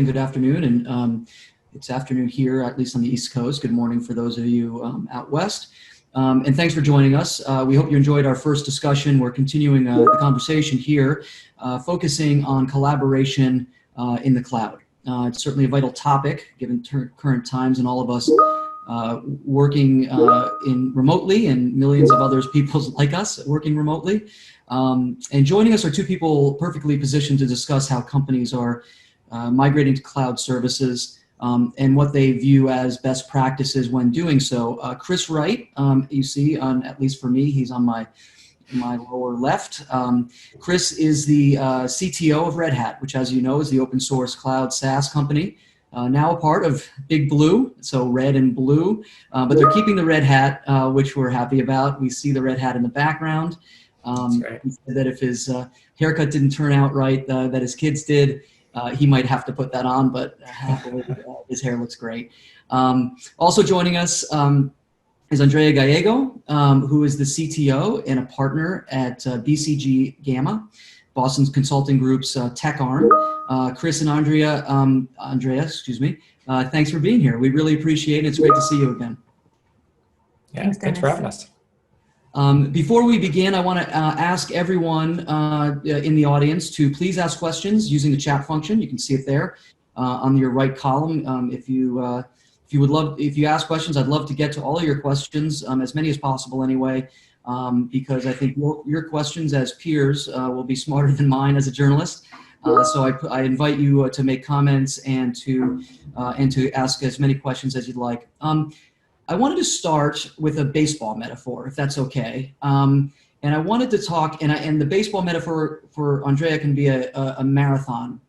good afternoon, and it's afternoon here, at least on the East Coast. Good morning for those of you out west. And thanks for joining us. We hope you enjoyed our first discussion. We're continuing the conversation here, focusing on collaboration in the cloud. It's certainly a vital topic given current times and all of us working in remotely and millions of others people like us working remotely. And joining us are two people perfectly positioned to discuss how companies are migrating to cloud services and what they view as best practices when doing so. Chris Wright, you see, at least for me, he's on my lower left. Chris is the CTO of Red Hat, which, as you know, is the open source cloud SaaS company, now a part of Big Blue, so red and blue, but they're keeping the red hat, which we're happy about. We see the red hat in the background. Right. He said that if his haircut didn't turn out right, that his kids did, he might have to put that on, but happily his hair looks great. Also joining us is Andrea Gallego, who is the CTO and a partner at BCG Gamma, Boston's Consulting Group's tech arm. Chris and Andrea, thanks for being here. We really appreciate it. It's great to see you again. Yeah, thanks for having us. Before we begin, I want to ask everyone in the audience to please ask questions using the chat function. You can see it there on your right column. If you ask questions, I'd love to get to all of your questions, as many as possible anyway, because I think your questions as peers will be smarter than mine as a journalist. So I invite you to make comments and to ask as many questions as you'd like. I wanted to start with a baseball metaphor, if that's okay. And I wanted to talk, and the baseball metaphor for Andrea can be a marathon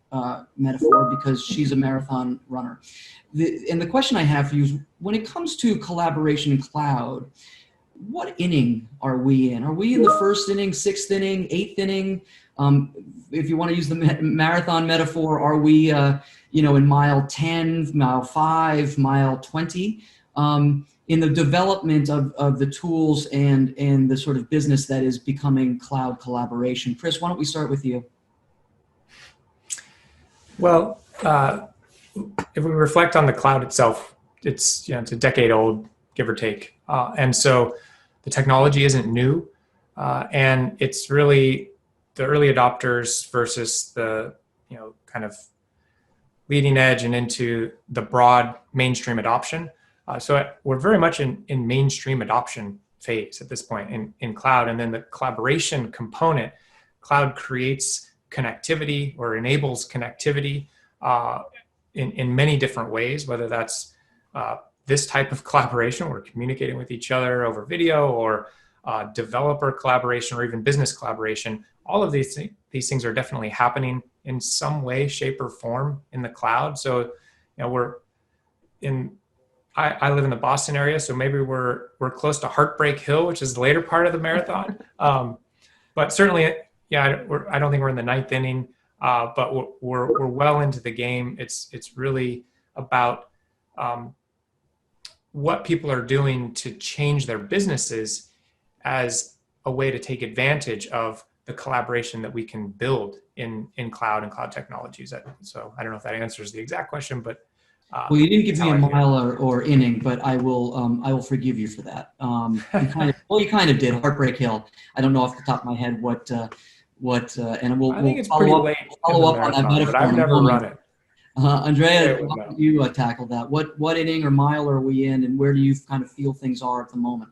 metaphor because she's a marathon runner. And the question I have for you is, when it comes to collaboration in cloud, what inning are we in? Are we in the first inning, sixth inning, eighth inning? If you want to use the marathon metaphor, are we in mile 10, mile 5, mile 20? In the development of the tools and the sort of business that is becoming cloud collaboration. Chris, why don't we start with you? Well, if we reflect on the cloud itself, it's a decade old, give or take. And so the technology isn't new. And it's really the early adopters versus the, kind of leading edge and into the broad mainstream adoption. So we're very much in mainstream adoption phase at this point in cloud. And then the collaboration component, cloud creates connectivity or enables connectivity in many different ways, whether that's this type of collaboration, we're communicating with each other over video, or developer collaboration, or even business collaboration. All of these things are definitely happening in some way, shape, or form in the cloud. So, I live in the Boston area, so maybe we're close to Heartbreak Hill, which is the later part of the marathon. But certainly, I don't think we're in the ninth inning, but we're well into the game. It's really about what people are doing to change their businesses as a way to take advantage of the collaboration that we can build in cloud and cloud technologies. So I don't know if that answers the exact question, but well, you didn't give me a mile or inning, but I will forgive you for that. You kind of did. Heartbreak Hill. I don't know off the top of my head what, and I think it's pretty late follow up on that metaphor. But I've never run it. Andrea, how do you tackle that? What inning or mile are we in, and where do you kind of feel things are at the moment?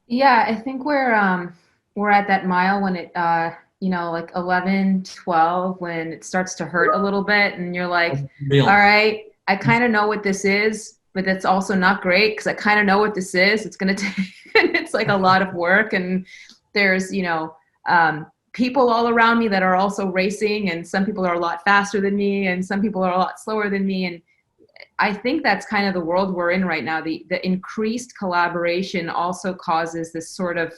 Yeah, I think we're at that mile when it like 11, 12, when it starts to hurt a little bit, and you're like, all right, I kind of know what this is, but that's also not great because I kind of know what this is. It's going to take, it's like a lot of work, and there's, people all around me that are also racing, and some people are a lot faster than me, and some people are a lot slower than me. And I think that's kind of the world we're in right now. The increased collaboration also causes this sort of,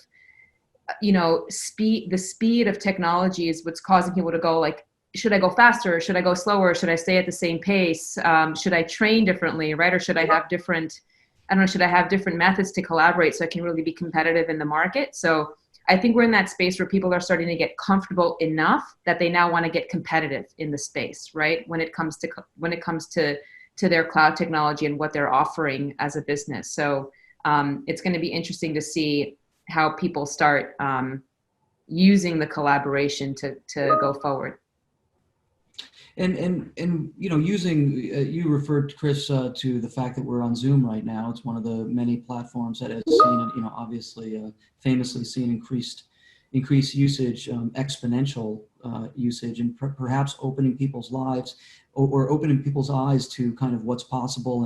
the speed of technology is what's causing people to go like, should I go faster? Should I go slower? Should I stay at the same pace? Should I train differently, right? Or should I have different methods to collaborate so I can really be competitive in the market? So I think we're in that space where people are starting to get comfortable enough that they now want to get competitive in the space, right? When it comes to their cloud technology and what they're offering as a business. So it's going to be interesting to see how people start using the collaboration to go forward. And you know, using you referred, Chris, to the fact that we're on Zoom right now. It's one of the many platforms that has seen, you know, obviously famously seen increased usage, exponential usage, and perhaps opening people's lives or opening people's eyes to kind of what's possible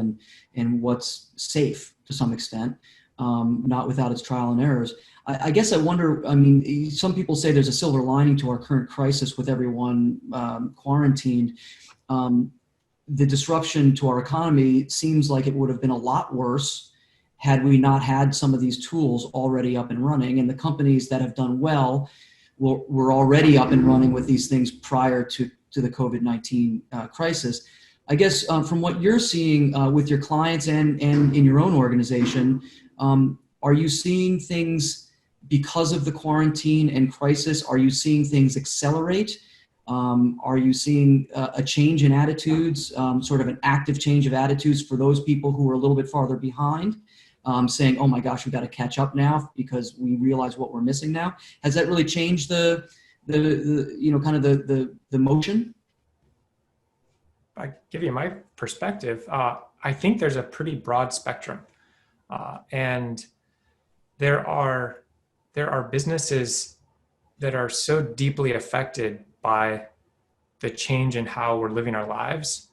and what's safe to some extent, not without its trial and errors. I guess I wonder, I mean, some people say there's a silver lining to our current crisis with everyone quarantined. The disruption to our economy seems like it would have been a lot worse had we not had some of these tools already up and running. And the companies that have done well were already up and running with these things prior to the COVID-19 crisis. I guess from what you're seeing with your clients and in your own organization, are you seeing things because of the quarantine and crisis? Are you seeing things accelerate? Are you seeing a change in attitudes, sort of an active change of attitudes for those people who are a little bit farther behind, saying, oh my gosh, we've got to catch up now because we realize what we're missing now? Has that really changed the you know, kind of the motion? I give you my perspective. I think there's a pretty broad spectrum, and there are businesses that are so deeply affected by the change in how we're living our lives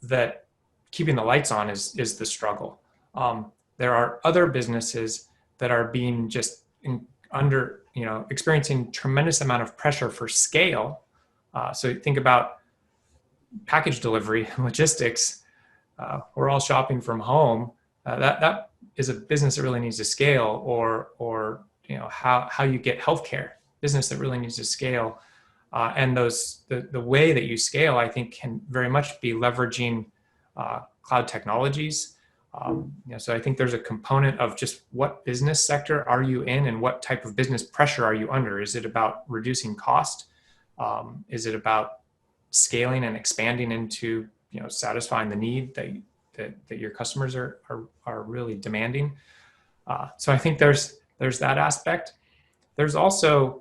that keeping the lights on is the struggle. There are other businesses that are being just experiencing tremendous amount of pressure for scale. So think about package delivery and logistics. We're all shopping from home. That is a business that really needs to scale, or you know, how you get healthcare, business that really needs to scale. And the way that you scale, I think, can very much be leveraging cloud technologies. You know, so I think there's a component of just what business sector are you in and what type of business pressure are you under? Is it about reducing cost? Is it about scaling and expanding into, you know, satisfying the need that your customers are really demanding? So I think there's that aspect. There's also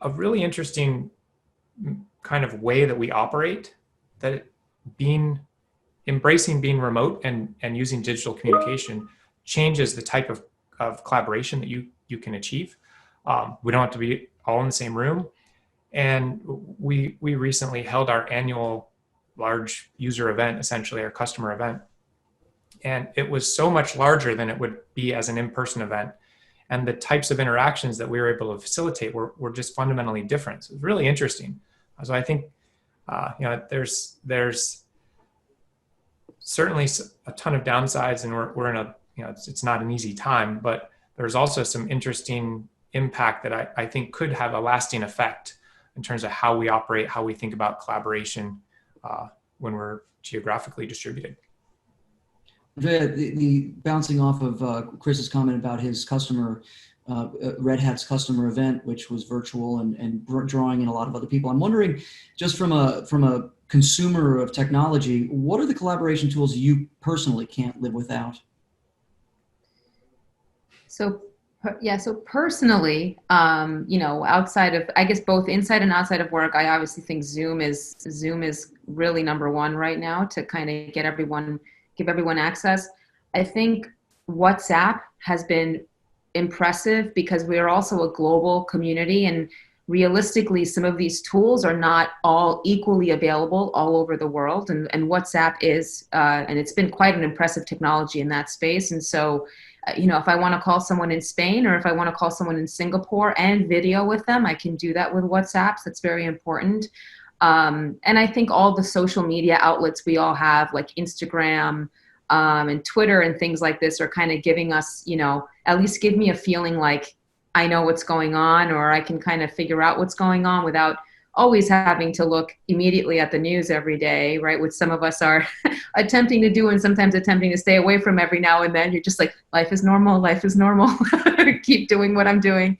a really interesting kind of way that we operate, that embracing being remote and using digital communication changes the type of collaboration that you can achieve. We don't have to be all in the same room. And we recently held our annual large user event, essentially our customer event. And it was so much larger than it would be as an in-person event. And the types of interactions that we were able to facilitate were just fundamentally different. So it was really interesting. So I think, you know, there's certainly a ton of downsides, and we're in a, you know, it's not an easy time, but there's also some interesting impact that I think could have a lasting effect in terms of how we operate, how we think about collaboration when we're geographically distributed. Andrea, the bouncing off of Chris's comment about his customer, Red Hat's customer event, which was virtual and drawing in a lot of other people. I'm wondering, just from a consumer of technology, what are the collaboration tools you personally can't live without? So personally, you know, outside of, I guess both inside and outside of work, I obviously think Zoom is really number one right now to kind of give everyone access. I think WhatsApp has been impressive because we are also a global community, and realistically, some of these tools are not all equally available all over the world, and WhatsApp is, and it's been quite an impressive technology in that space. And so, you know, if I want to call someone in Spain or if I want to call someone in Singapore and video with them, I can do that with WhatsApp. So that's very important. And I think all the social media outlets we all have, like Instagram and Twitter and things like this, are kind of giving us, you know, at least give me a feeling like I know what's going on, or I can kind of figure out what's going on without always having to look immediately at the news every day, right? Which some of us are attempting to do and sometimes attempting to stay away from every now and then. You're just like, life is normal, life is normal. Keep doing what I'm doing.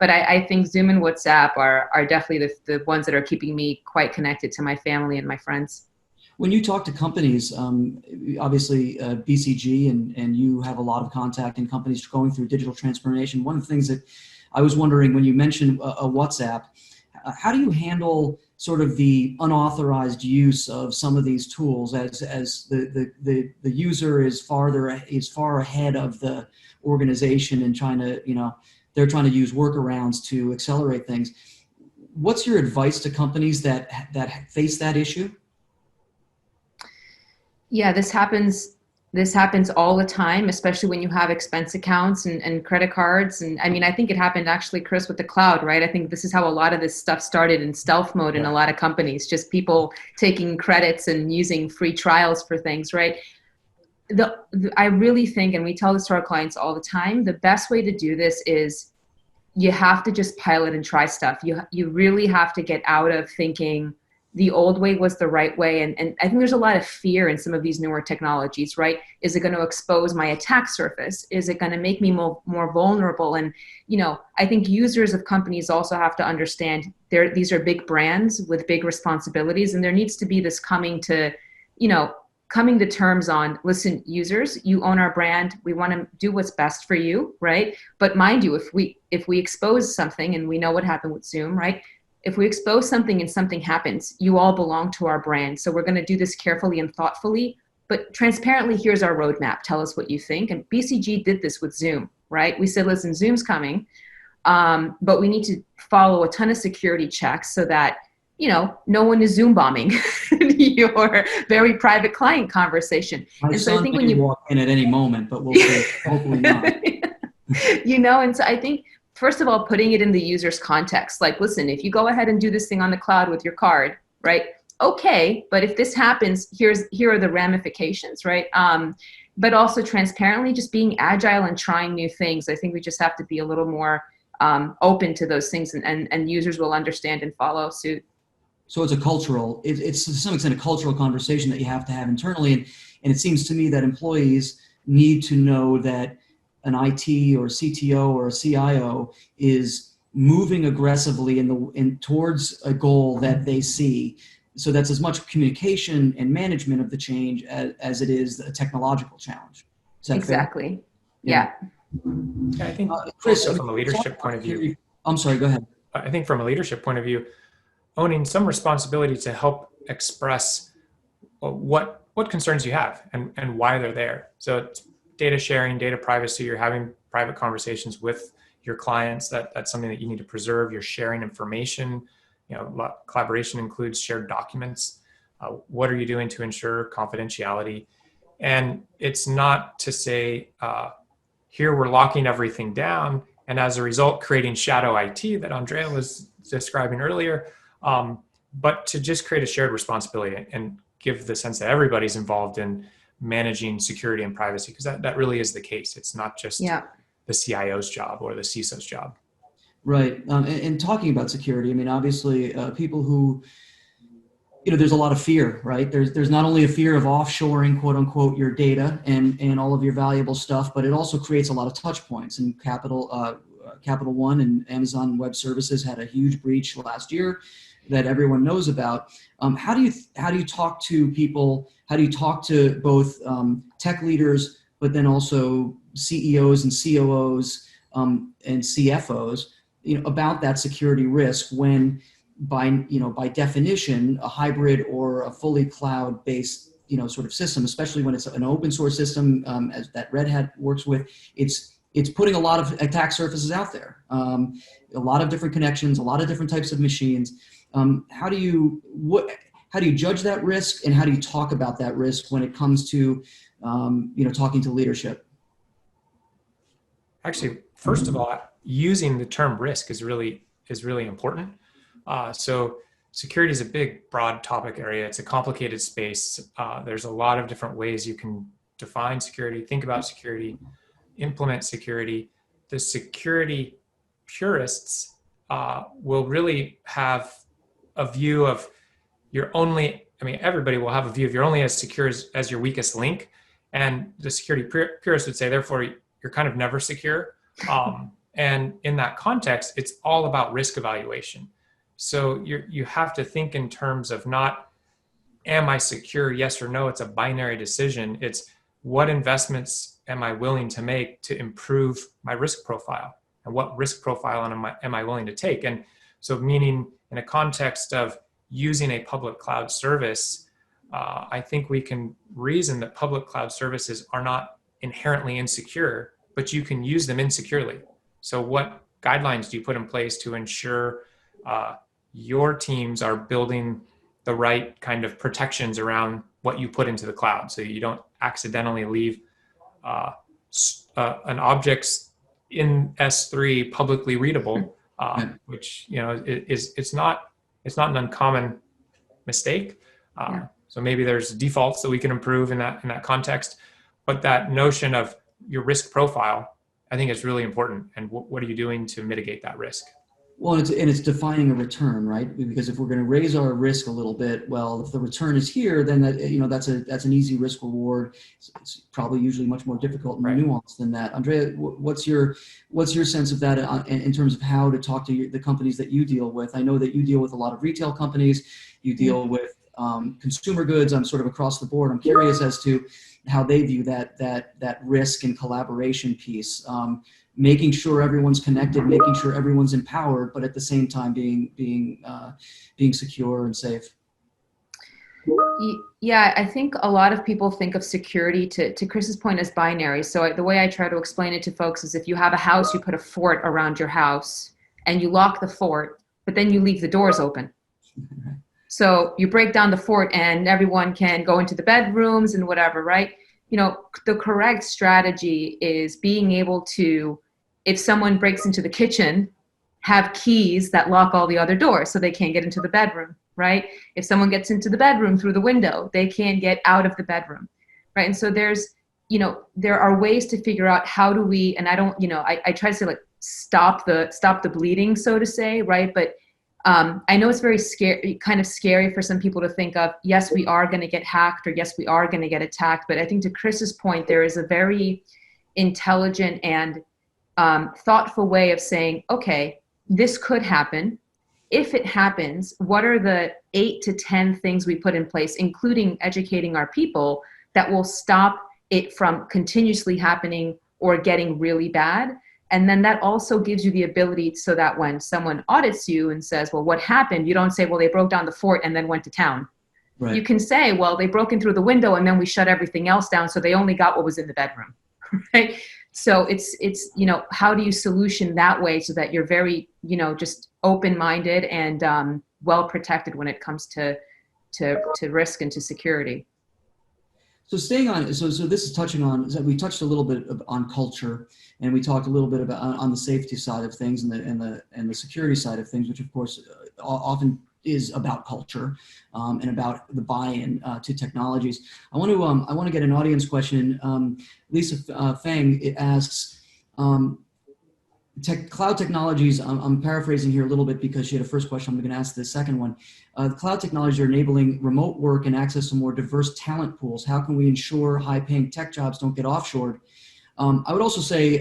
But I think Zoom and WhatsApp are definitely the ones that are keeping me quite connected to my family and my friends. When you talk to companies, obviously BCG and you have a lot of contact in companies going through digital transformation. One of the things that I was wondering when you mentioned a WhatsApp, how do you handle sort of the unauthorized use of some of these tools as the user is far ahead of the organization and trying to, they're trying to use workarounds to accelerate things. What's your advice to companies that face that issue? Yeah, this happens all the time, especially when you have expense accounts and credit cards. And I mean, I think it happened actually, Chris, with the cloud, right? I think this is how a lot of this stuff started in stealth mode in a lot of companies, just people taking credits and using free trials for things, right? I really think, and we tell this to our clients all the time, the best way to do this is you have to just pilot and try stuff. You really have to get out of thinking the old way was the right way. And I think there's a lot of fear in some of these newer technologies, right? Is it going to expose my attack surface? Is it going to make me more vulnerable? And, I think users of companies also have to understand these are big brands with big responsibilities. And there needs to be this coming to terms on, listen, users, you own our brand. We want to do what's best for you, right? But mind you, if we expose something, and we know what happened with Zoom, right? If we expose something and something happens, you all belong to our brand. So we're going to do this carefully and thoughtfully, but transparently, here's our roadmap. Tell us what you think. And BCG did this with Zoom, right? We said, listen, Zoom's coming, but we need to follow a ton of security checks so that, no one is Zoom bombing your very private client conversation. My son think when you walk in at any moment, but we'll see. Hopefully not. And so I think, first of all, putting it in the user's context, like, listen, if you go ahead and do this thing on the cloud with your card, right? Okay, but if this happens, here are the ramifications, right? But also transparently, just being agile and trying new things. I think we just have to be a little more open to those things, and users will understand and follow suit. So it's it's to some extent a cultural conversation that you have to have internally. And it seems to me that employees need to know that an IT or CTO or a CIO is moving aggressively towards a goal that they see. So that's as much communication and management of the change as it is a technological challenge. Is that exactly? Fair? Yeah. I think Chris, from a leadership point of view. I'm sorry, go ahead. I think from a leadership point of view, owning some responsibility to help express what concerns you have and why they're there. So it's data sharing, data privacy, you're having private conversations with your clients. That's something that you need to preserve. You're sharing information. Collaboration includes shared documents. What are you doing to ensure confidentiality? And it's not to say, here we're locking everything down, and as a result, creating shadow IT that Andrea was describing earlier, but to just create a shared responsibility and give the sense that everybody's involved in managing security and privacy, because that really is the case. It's not just the CIO's job or the CISO's job. Right. And talking about security, I mean, obviously people who, there's a lot of fear, right? There's not only a fear of offshoring, quote unquote, your data and all of your valuable stuff, but it also creates a lot of touch points. And Capital One and Amazon Web Services had a huge breach last year that everyone knows about. How do you talk to people? How do you talk to both tech leaders, but then also CEOs and COOs and CFOs, about that security risk when, by definition, a hybrid or a fully cloud-based, sort of system, especially when it's an open source system, as that Red Hat works with, it's putting a lot of attack surfaces out there, a lot of different connections, a lot of different types of machines. How do you judge that risk, and how do you talk about that risk when it comes to, talking to leadership? Actually, first of all, using the term risk is really important. So security is a big, broad topic area. It's a complicated space. There's a lot of different ways you can define security, think about security, implement security. The security purists will really have a view of everybody will have a view of you're only as secure as your weakest link. And the security purists would say, therefore, you're kind of never secure. And in that context, it's all about risk evaluation. So you have to think in terms of not, am I secure, yes or no? It's a binary decision. It's what investments am I willing to make to improve my risk profile? And what risk profile am I willing to take? And so meaning in a context of using a public cloud service, I think we can reason that public cloud services are not inherently insecure, but you can use them insecurely. So what guidelines do you put in place to ensure your teams are building the right kind of protections around what you put into the cloud, so you don't accidentally leave an object in S3 publicly readable, which it's not an uncommon mistake. So maybe there's defaults that we can improve in that context, but that notion of your risk profile, I think, is really important. And what are you doing to mitigate that risk? Well, it's defining a return, right? Because if we're going to raise our risk a little bit, well, if the return is here, then that's an easy risk reward. It's probably usually much more difficult and nuanced than that. Andrea, what's your sense of that in terms of how to talk to the companies that you deal with? I know that you deal with a lot of retail companies. You deal with consumer goods. I'm sort of across the board. I'm curious as to how they view that risk and collaboration piece. Making sure everyone's connected, making sure everyone's empowered, but at the same time being secure and safe. Yeah, I think a lot of people think of security, to Chris's point, as binary. So the way I try to explain it to folks is, if you have a house, you put a fort around your house and you lock the fort, but then you leave the doors open. So you break down the fort and everyone can go into the bedrooms and whatever, right? The correct strategy is being able to, if someone breaks into the kitchen, have keys that lock all the other doors so they can't get into the bedroom, right? If someone gets into the bedroom through the window, they can't get out of the bedroom, right? And so there are ways to figure out how do we, and I don't, I try to say, like, stop the bleeding, so to say, right? But I know it's very kind of scary for some people to think of, yes, we are going to get hacked, or yes, we are going to get attacked. But I think, to Chris's point, there is a very intelligent and thoughtful way of saying, okay, this could happen. If it happens, what are the 8 to 10 things we put in place, including educating our people, that will stop it from continuously happening or getting really bad? And then that also gives you the ability so that when someone audits you and says, well, what happened? You don't say, well, they broke down the fort and then went to town. Right. You can say, well, they broke in through the window and then we shut everything else down, so they only got what was in the bedroom, right? So it's how do you solution that way so that you're very, just open-minded and well protected when it comes to risk and to security. So staying on, so this is touching on, we touched a little bit on culture, and we talked a little bit about on the safety side of things and the security side of things, which of course often is about culture and about the buy-in to technologies. I want to get an audience question. Lisa Feng asks, cloud technologies, I'm paraphrasing here a little bit because she had a first question. I'm going to ask the second one. Cloud technologies are enabling remote work and access to more diverse talent pools. How can we ensure high-paying tech jobs don't get offshored? I would also say,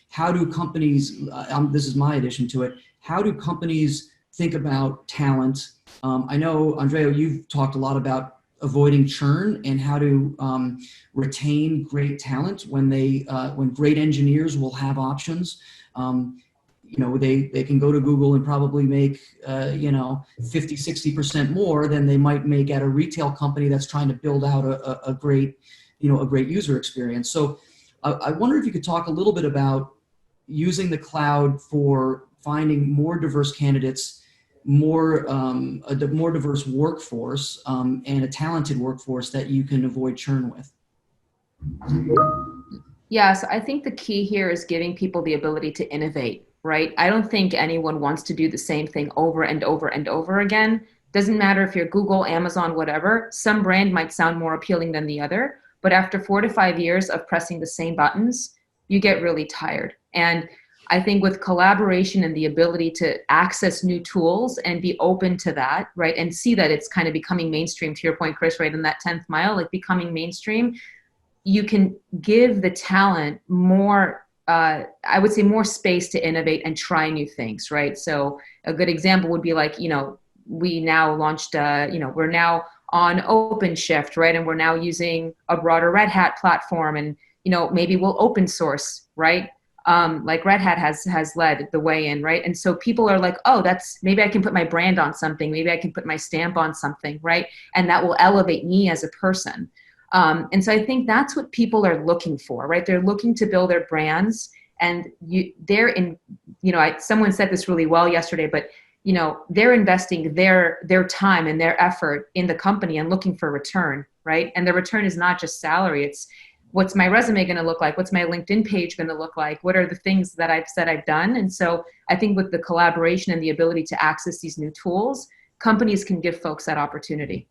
how do companies, this is my addition to it, how do companies think about talent? I know, Andrea, you've talked a lot about avoiding churn and how to retain great talent when great engineers will have options. They can go to Google and probably make 50-60% more than they might make at a retail company that's trying to build out a great user experience. So I wonder if you could talk a little bit about using the cloud for finding more diverse candidates, a more diverse workforce, and a talented workforce that you can avoid churn with. Yeah, so I think the key here is giving people the ability to innovate, right? I don't think anyone wants to do the same thing over and over and over again. Doesn't matter if you're Google, Amazon, whatever. Some brand might sound more appealing than the other, but after 4 to 5 years of pressing the same buttons, you get really tired. And I think with collaboration and the ability to access new tools and be open to that, right? And see that it's kind of becoming mainstream, to your point, Chris, right? In that 10th mile, like becoming mainstream, you can give the talent more, I would say more space to innovate and try new things, right? So a good example would be like, we now launched, we're now on OpenShift, right? And we're now using a broader Red Hat platform, and, maybe we'll open source, right? Like Red Hat has led the way in, right? And so people are like, oh, maybe I can put my brand on something. Maybe I can put my stamp on something, right? And that will elevate me as a person. And so I think that's what people are looking for, right? They're looking to build their brands, and someone said this really well yesterday, but they're investing their time and their effort in the company and looking for return, right? And the return is not just salary. It's what's my resume going to look like? What's my LinkedIn page going to look like? What are the things that I've said I've done? And so I think with the collaboration and the ability to access these new tools, companies can give folks that opportunity.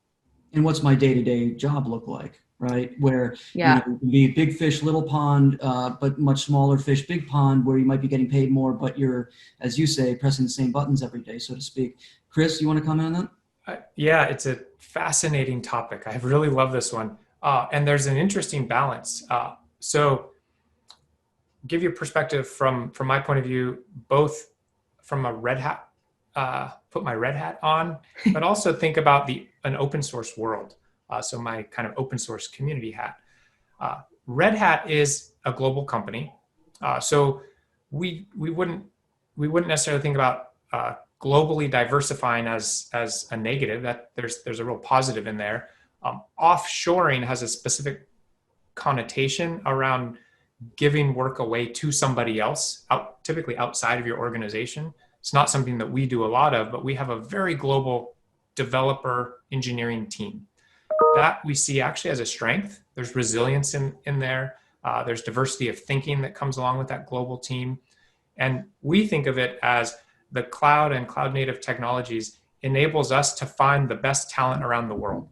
And what's my day-to-day job look like, right? Where it can be big fish, little pond, but much smaller fish, big pond, where you might be getting paid more, but you're, as you say, pressing the same buttons every day, so to speak. Chris, you want to comment on that? Yeah, it's a fascinating topic. I really love this one. And there's an interesting balance. So give you a perspective from my point of view, both from a Red Hat, put my Red Hat on, but also think about an open source world. So my kind of open source community hat. Red Hat is a global company. So we wouldn't necessarily think about globally diversifying as a negative. That there's a real positive in there. Offshoring has a specific connotation around giving work away to somebody else, typically outside of your organization. It's not something that we do a lot of, but we have a very global developer engineering team that we see actually as a strength. There's resilience in there. There's diversity of thinking that comes along with that global team. And we think of it as the cloud and cloud native technologies enables us to find the best talent around the world.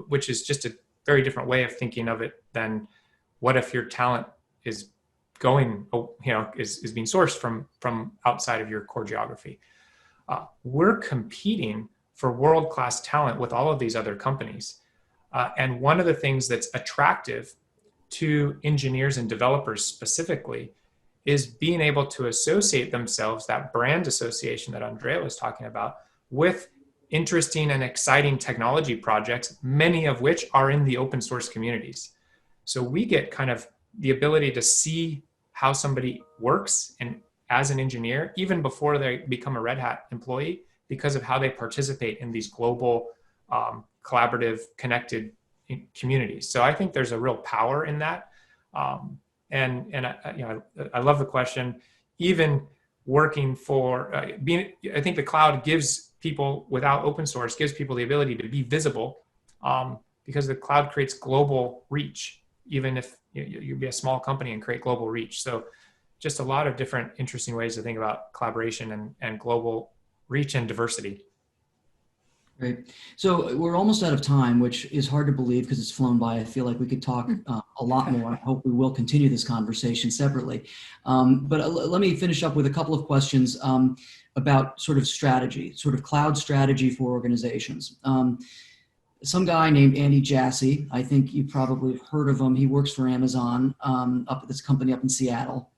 Which is just a very different way of thinking of it than what if your talent is going, is being sourced from outside of your core geography. We're competing for world-class talent with all of these other companies. And one of the things that's attractive to engineers and developers specifically is being able to associate themselves, that brand association that Andrea was talking about, with interesting and exciting technology projects, many of which are in the open source communities. So we get kind of the ability to see how somebody works and as an engineer, even before they become a Red Hat employee, because of how they participate in these global, collaborative, connected communities. So I think there's a real power in that. And I love the question. Even working for I think the cloud gives people, without open source, gives people the ability to be visible, because the cloud creates global reach, even if you be a small company and create global reach. So just a lot of different interesting ways to think about collaboration and global reach and diversity. Great. So we're almost out of time, which is hard to believe because it's flown by. I feel like we could talk a lot more. I hope we will continue this conversation separately. But let me finish up with a couple of questions about sort of strategy, sort of cloud strategy for organizations. Some guy named Andy Jassy, I think you probably have heard of him. He works for Amazon, up at this company up in Seattle.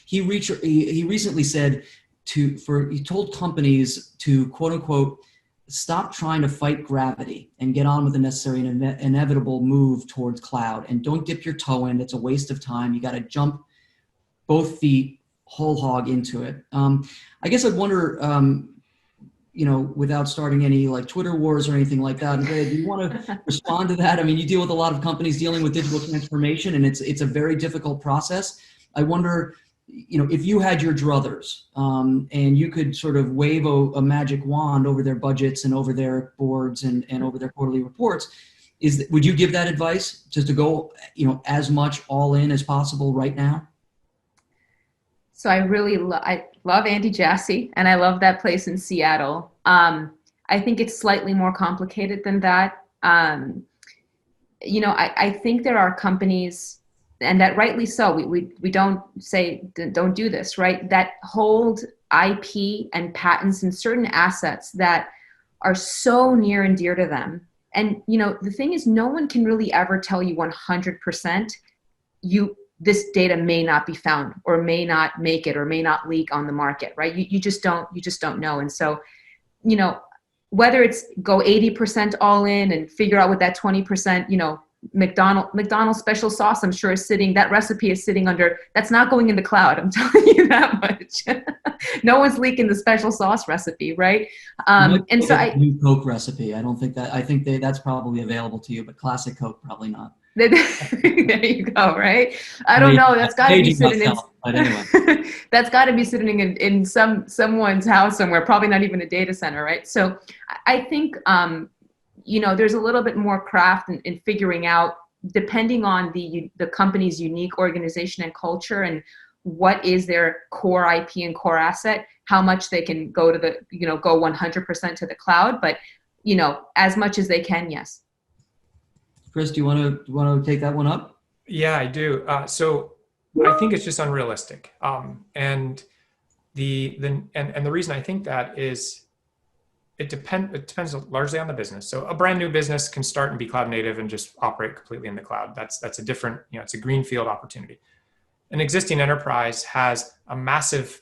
He recently said he told companies to, quote unquote, stop trying to fight gravity and get on with the necessary and inevitable move towards cloud, and don't dip your toe in. It's a waste of time. You got to jump both feet whole hog into it. I guess I'd wonder, without starting any like Twitter wars or anything like that, Andrea, do you want to respond to that? I mean, you deal with a lot of companies dealing with digital transformation, and it's a very difficult process. I wonder, if you had your druthers and you could sort of wave a magic wand over their budgets and over their boards and over their quarterly reports, would you give that advice just to go, as much all in as possible right now? So I love Andy Jassy, and I love that place in Seattle. I think it's slightly more complicated than that. I think there are companies and that rightly so. We don't say don't do this, right? That hold IP and patents and certain assets that are so near and dear to them. And the thing is, no one can really ever tell you 100% this data may not be found or may not make it or may not leak on the market, right? You just don't know. And so, whether it's go 80% all in and figure out what that 20%, McDonald's special sauce, I'm sure that recipe is sitting under, that's not going in the cloud. I'm telling you that much. No one's leaking the special sauce recipe, right? And so new Coke recipe. I don't think that, I think that's probably available to you, but classic Coke, probably not. There you go, right? I don't know. That's got to be sitting in. That's got to be sitting in someone's house somewhere. Probably not even a data center, right? So, I think there's a little bit more craft in figuring out, depending on the company's unique organization and culture, and what is their core IP and core asset, how much they can go to go 100% to the cloud, but as much as they can, yes. Chris, do you want to take that one up? Yeah, I do. So I think it's just unrealistic. And the reason I think that is it depends largely on the business. So a brand new business can start and be cloud native and just operate completely in the cloud. That's a different, it's a greenfield opportunity. An existing enterprise has a massive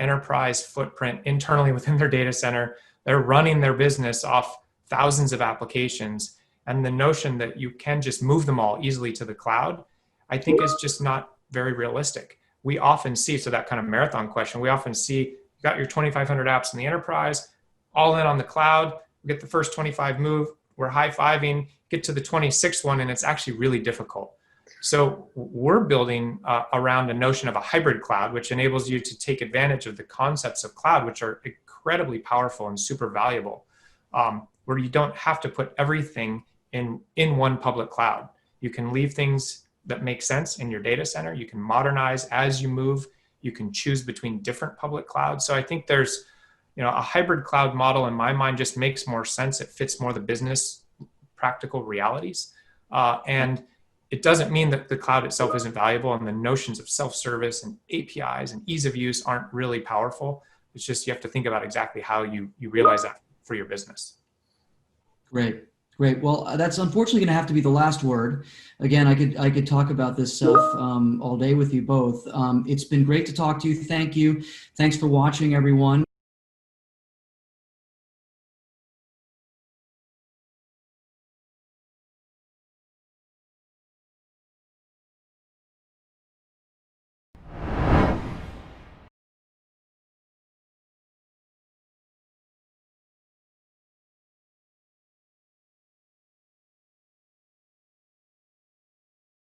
enterprise footprint internally within their data center. They're running their business off thousands of applications. And the notion that you can just move them all easily to the cloud, I think is just not very realistic. We often see, so that kind of marathon question, we often see you got your 2,500 apps in the enterprise, all in on the cloud, we get the first 25 move, we're high-fiving, get to the 26th one, and it's actually really difficult. So we're building around a notion of a hybrid cloud, which enables you to take advantage of the concepts of cloud, which are incredibly powerful and super valuable, where you don't have to put everything in one public cloud. You can leave things that make sense in your data center. You can modernize as you move. You can choose between different public clouds. So I think there's, a hybrid cloud model in my mind just makes more sense. It fits more the business practical realities. And it doesn't mean that the cloud itself isn't valuable, and the notions of self-service and APIs and ease of use aren't really powerful. It's just you have to think about exactly how you realize that for your business. Great. Well, that's unfortunately going to have to be the last word. Again, I could talk about this stuff all day with you both. It's been great to talk to you. Thank you. Thanks for watching, everyone.